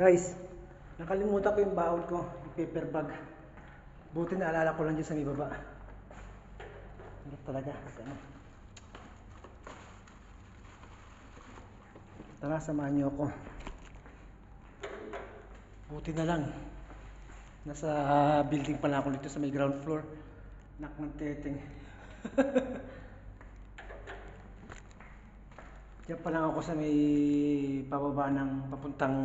Guys, nakalimutan ko yung baon ko, yung paper bag. Buti naalala ko lang dyan sa may baba. Hirap talaga. Ano? Tara, samahan niyo ako. Buti na lang. Nasa building pala ako dito sa may ground floor. Nak ng teteng. Diyan pa lang ako sa may pababa ng papuntang